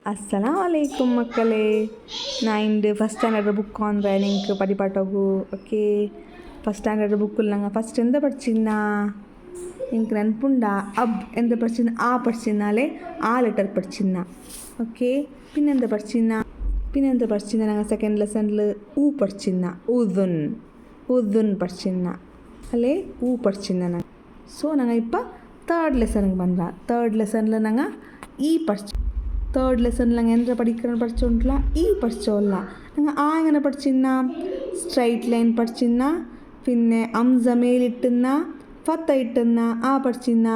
Assalamualaikum ಮಕ್ಕಳೇ. ನಾ ಇಂದು first standard book ಅಂದರೆ ನಿಂಗೆ ಪಡಿಪಾಟೋಗು. ಓಕೆ, ಫಸ್ಟ್ ಸ್ಟ್ಯಾಂಡರ್ಡ್ ಬುಕ್ಕಲ್ಲಿ ನಂಗೆ ಫಸ್ಟ್ ಎಂತ ಪಡಿಸಿನ ನಿಂಗೆ ನೆನಪುಂಡ? ಎಂತ ಪಡಿಸಿನ? ಪಡಿಸಿನಾಲೆ ಆ ಲೆಟರ್ ಪಡಿಸಿನ. ಓಕೆ, പിന്നെന്ത പഠിച്ചിരുന്ന ഞങ്ങൾ സെക്കൻഡ് ലെസണിൽ പഠിച്ചിരുന്ന ഉദുൻ പഠിച്ചിരുന്ന അല്ലേ, പഠിച്ചിരുന്ന. സോ ഞങ്ങൾ ഇപ്പം തേർഡ് ലെസണിಗೆ ಬಂದ. തേർഡ് ലെസണിൽ ഞങ്ങൾ പഠിച്ചു. തേർഡ് ലെസണിൽ ഞങ്ങൾ എന്താ പഠിച്ചോണ്ടില്ല? പഠിച്ചോല്ല. ഞങ്ങൾ എങ്ങനെ പഠിച്ചിരുന്ന? സ്ട്രൈറ്റ് ലൈൻ പഠിച്ചിരുന്ന, പിന്നെ അംസ മേലിട്ടുന്ന, ഫത്ത ഇട്ടുന്ന പഠിച്ചിരുന്ന.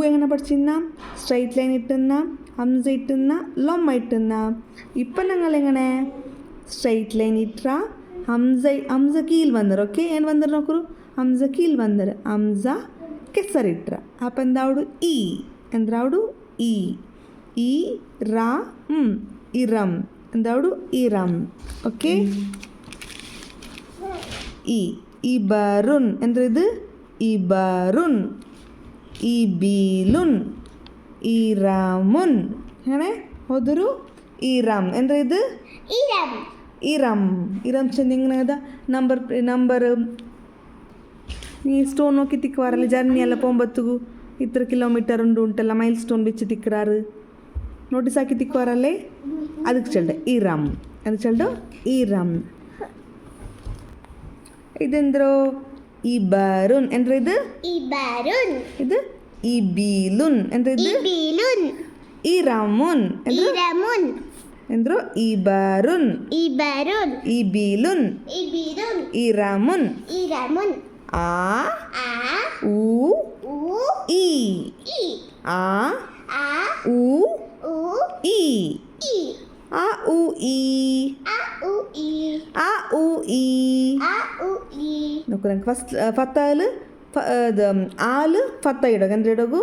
എങ്ങനെ പഠിച്ചിരുന്ന? സ്ട്രൈറ്റ് ലൈൻ ഇട്ടുന്ന, ഹംസ ഇട്ടുന്ന, ലൊമ്മ ഇട്ടുന്ന. ഇപ്പം ഞങ്ങൾ എങ്ങനെ സ്ട്രൈറ്റ് ലൈൻ ഇട്ട ഹംസ കീൽ വന്നറ്. ഓക്കെ, ಏನು ಬಂದರು ನೋಕರು? ഹംസ കീൽ വന്നറ്. ഹംസ ಕೆಸರಿಟ್ರ. അപ്പം എന്താവಡು? ಎಂದ್ರಾವಡು ಈ ರಾ ಇರಂ. എന്താവಡು? ഇറം. ഓക്കെ, ഇബറുൻ. എന്ത്? ഇബറുൻ. ഇബിലുൻ. ഇറമുൻ. അങ്ങനെ ಹೋದರು ഇറം. എന്ത്? ഇറം ചെന്നിങ്ങനെ ನಂಬರ್ ನೀ ಸ್ಟೋನ್ ನೋಕಿ ತಿಕ್ಕವಾರಲ್ಲಿ ಜರ್ನಿ ಎಲ್ಲ ಪೋಂಬತ್ತುಗು ಇത്ര ಕಿಲೋಮೀಟರ್ ಉಂಟಲ್ಲ ಮೈಲ್ ಸ್ಟೋನ್ ಬಿಚ್ಚಿ ತಿಕ್ಕರಾರು ನೋಟಿಸ್ ಹಾಕಿ ತಿಕ್ಕವಾರಲ್ಲೇ ಅದಕ್ಕೆ ಚಲ್ಡೆ ಇರಂ. ಅದಕ್ಕೆ ಚಲ್ಡು ಇರಂ. ഇതെന്തോ? ഇബറുൻ. എന്ത്? ഇത് ഇബിലുൻ. എന്ത്? ഇറമുൻ. എന്ത്? ഇബറുൻ. ഇബിലുൻ. ഇറമുൻ. ആ ഉ ഈ. ആ ഉ ഈ. ആ ഉ ഈ. നോക്കൂ, ನಂಗೆ ಫಸ್ಟ್ ಫತ್ತಾಲು ಆಲು ಫತ್ತ ಇಡೋಗು. ಅಂದ್ರೆ ಇಡೋಗು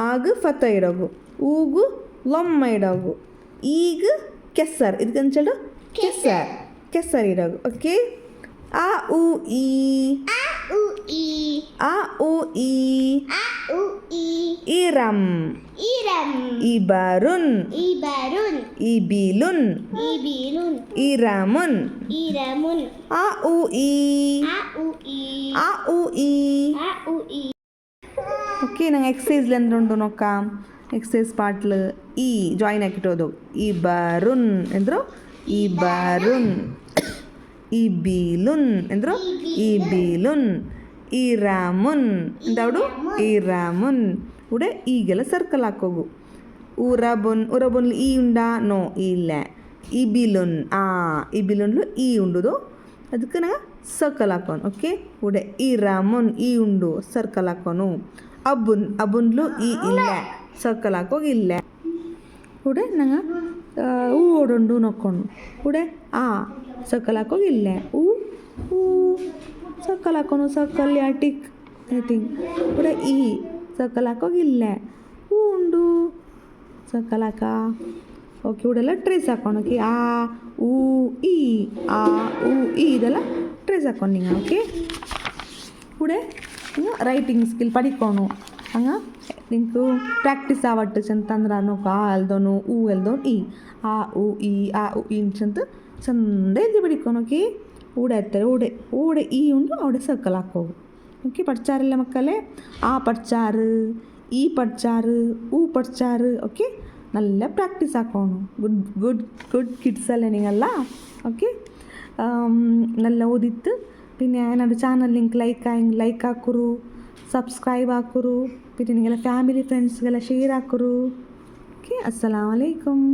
ಆಗ ಫತ್ತ ಇಡೋಗು, ಊಗು ಲೊಮ್ಮ ಇಡೋಗು, ಈಗ ಕೆಸರ್. ಇದಕ್ಕೆ ಚಲ್ಡು ಕೆಸರ್ ಇಡೋಗು. ಓಕೆ, ಆ ಉ ಈ. ഇറം. ഇബറുൻ. ഇബിലുൻ. ഇറമുൻ. ആ ഉ ഈ. ഓക്കെ, ഞങ്ങൾ എക്സസൈസിൽ എന്തുണ്ട് നോക്കാം. എക്സസൈസ് പാർട്ടിൽ ജോയിൻ ആക്കിയിട്ട് ഇബറുൻ. എന്തോ? ഇബറുൻ. ഇബിലുൻ. എന്തോ? ഇബിലുൻ. ഇറമുൻ. എന്താവಡು? ഇറമുൻ. ഇവിടെ ಈಗೆಲ್ಲ ಸರ್ಕಲ್ ಹಾಕೋಗು. ಉರಬುನ್ ಈ ಉಂಡಾ? ನೋ, ಇಲ್ಲ. ಇಬಿಲುನ್. ಇಬಿಲುನ್ಲು ಈ ಉಂಡುದು, ಅದಕ್ಕೆ ನಾ ಸರ್ಕಲ್ ಹಾಕೋನು. ಓಕೆ, ഇവിടെ ഇറമുൻ ഈ ಉಂಡು, ಸರ್ಕಲ್ ಹಾಕೋನು. ಅಬುನ್ಲು ಈ ಇಲ್ಲ, ಸರ್ಕಲ್ ಹಾಕೋಗಿಲ್ಲ. ഇവിടെ ഞങ്ങൾ ಓಡುಂಡು ನೋಕೊಂಡು ഇവിടെ ಸರ್ಕಲ್ ಹಾಕೋಗಿಲ್ಲ. ಸರ್ಕಲ್ ಹಾಕೋನು. Circle tick I think. ഇവിടെ ಸರ್ಕಲ್ ಹಾಕೋಗಿಲ್ಲ. ಉಂಡು ಸರ್ಕಲ್ ಹಾಕ. ಓಕೆ, ಇವೆಲ್ಲ ಟ್ರೇಸ್ ಹಾಕೋಣ. ಓಕೆ, ಆ ಉ ಈ ಇದೆಲ್ಲ ಟ್ರೇಸ್ ಹಾಕೊಂಡು നിങ്ങൾ. ഓക്കെ, ഇവിടെ റൈറ്റിംഗ് സ്കിൽ പഠിക്കണു. ಹಂಗೆ ನಿಂಗೆ ಪ್ರಾಕ್ಟೀಸ್ ಆವಟ್ಟು ಚಂತಂದ್ರೆ ನೋಕು ಎಲ್ದೋನು ಎಲ್ದೋನು ಆ ಉ ಈ ಅಂತ ಚಂದ ಎಲ್ದಿ പഠിക്കണം. ಓಕೆ, ഊടെ എത്ര ഊടെ ഈ ഉണ്ട്, അവിടെ സർക്കിൾ ആക്കോgu. ഓക്കെ, പഠിച്ചാറില്ല മക്കളെ? പഠിച്ചാറ്, പഠിച്ചാറ്, പഠിച്ചാറ്. ഓക്കെ, നല്ല പ്രാക്ടീസ് ആക്കണം. ഗുഡ് കിഡ്സ് അല്ലേ നിങ്ങളല്ല? ഓക്കെ, നല്ല ಓದಿತ್ತು. പിന്നെ ನನ್ನ ಚಾನಲ್ ಲಿಂಕ್ ಲೈಕ್ ಹಾಕುರು, ಸಬ್ಸ್ಕ್ರೈಬ್ ಹಾಕುರು, പിന്നെ നിങ്ങളെ ಫ್ಯಾಮಿಲಿ ಫ್ರೆಂಡ್ಸ್ಗೆಲ್ಲ ಶೇರ್ ಹಾಕುರು. ಓಕೆ, ಅಸ್ಸಲಾಮು ಅಲೈಕುಮ್.